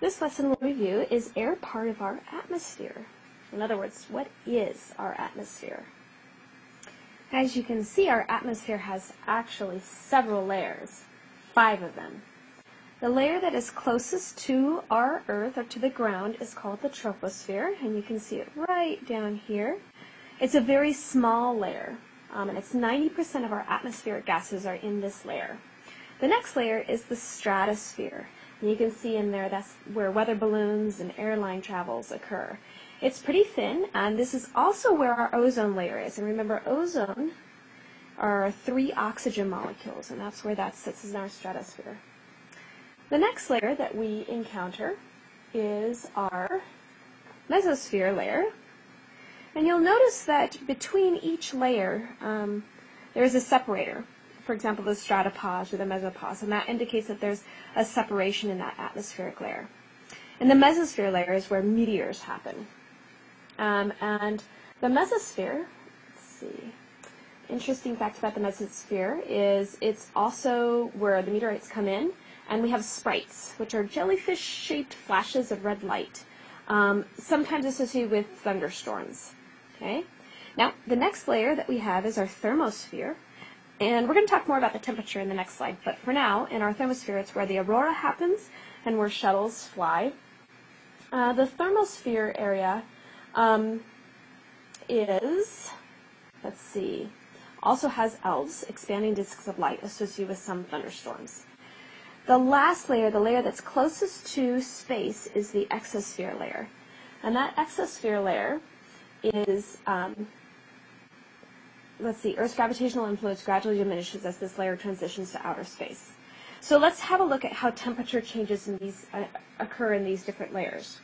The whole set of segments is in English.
This lesson will review, is air part of our atmosphere? In other words, what is our atmosphere? As you can see, our atmosphere has actually several layers, 5 of them. The layer that is closest to our Earth or to the ground is called the troposphere, and you can see it right down here. It's a very small layer, and it's 90% of our atmospheric gases are in this layer. The next layer is the stratosphere. And you can see in there that's where weather balloons and airline travels occur. It's pretty thin, and this is also where our ozone layer is. And remember, ozone are 3 oxygen molecules, and that's where that sits in our stratosphere. The next layer that we encounter is our mesosphere layer. And you'll notice that between each layer, there is a separator. For example, the stratopause or the mesopause, and that indicates that there's a separation in that atmospheric layer. And the mesosphere layer is where meteors happen. And the mesosphere, let's see, interesting fact about the mesosphere is it's also where the meteorites come in, and we have sprites, which are jellyfish-shaped flashes of red light, sometimes associated with thunderstorms. Okay? Now, the next layer that we have is our thermosphere. And we're going to talk more about the temperature in the next slide, but for now, in our thermosphere, it's where the aurora happens and where shuttles fly. The thermosphere area also has elves, expanding disks of light associated with some thunderstorms. The last layer, the layer that's closest to space, is the exosphere layer. And that exosphere layer is Earth's gravitational influence gradually diminishes as this layer transitions to outer space. So let's have a look at how temperature changes in these occur in these different layers.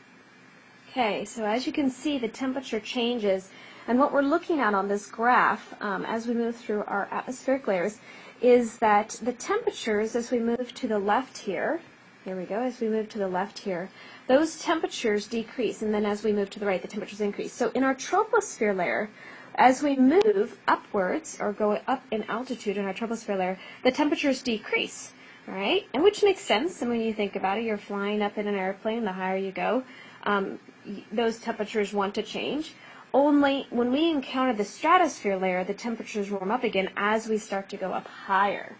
Okay, so as you can see, the temperature changes, and what we're looking at on this graph as we move through our atmospheric layers is that the temperatures, as we move to the left here, as we move to the left here, those temperatures decrease, and then as we move to the right, the temperatures increase. So in our troposphere layer, as we move upwards, or go up in altitude in our troposphere layer, the temperatures decrease, right? And which makes sense, and when you think about it, you're flying up in an airplane, the higher you go, those temperatures want to change. Only when we encounter the stratosphere layer, the temperatures warm up again as we start to go up higher.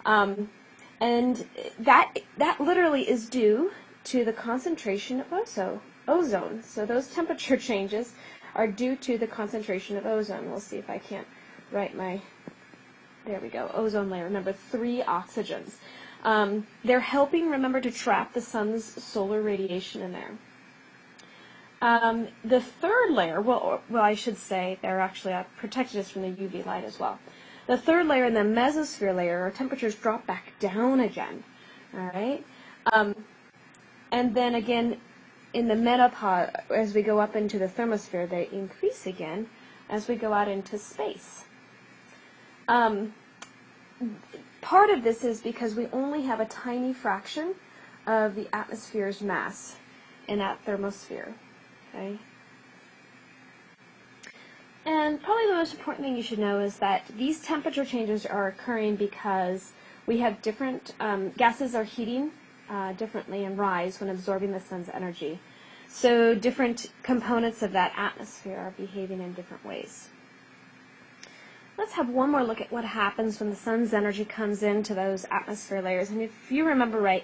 And that literally is due to the concentration of ozone. So those temperature changes are due to the concentration of ozone. We'll see if I can't write there we go, ozone layer. Remember, 3 oxygens. They're helping, remember, to trap the sun's solar radiation in there. The third layer, well, I should say, they're actually protected us from the UV light as well. The third layer, in the mesosphere layer, our temperatures drop back down again, all right? And then again, in the menopause, as we go up into the thermosphere, they increase again as we go out into space. Part of this is because we only have a tiny fraction of the atmosphere's mass in that thermosphere. Okay? And probably the most important thing you should know is that these temperature changes are occurring because we have different gases are heating differently and rise when absorbing the sun's energy. So different components of that atmosphere are behaving in different ways. Let's have one more look at what happens when the sun's energy comes into those atmosphere layers. And if you remember right,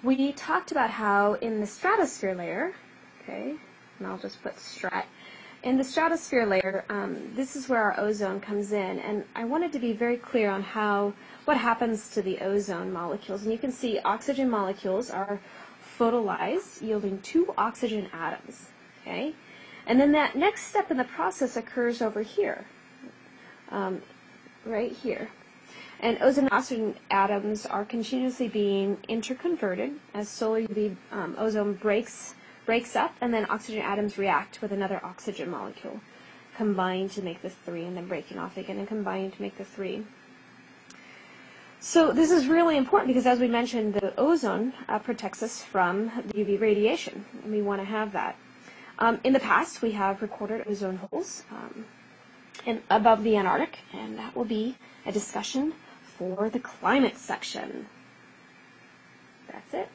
we talked about how in the stratosphere layer, okay, and I'll just put strat, in the stratosphere layer, this is where our ozone comes in. And I wanted to be very clear on what happens to the ozone molecules. And you can see oxygen molecules are photolysed, yielding 2 oxygen atoms. Okay? And then that next step in the process occurs over here, right here. And ozone and oxygen atoms are continuously being interconverted as solar UV ozone breaks up, and then oxygen atoms react with another oxygen molecule, combine to make the 3, and then breaking off again and combining to make the 3. So this is really important because, as we mentioned, the ozone protects us from the UV radiation, and we want to have that. In the past, we have recorded ozone holes above the Antarctic, and that will be a discussion for the climate section. That's it.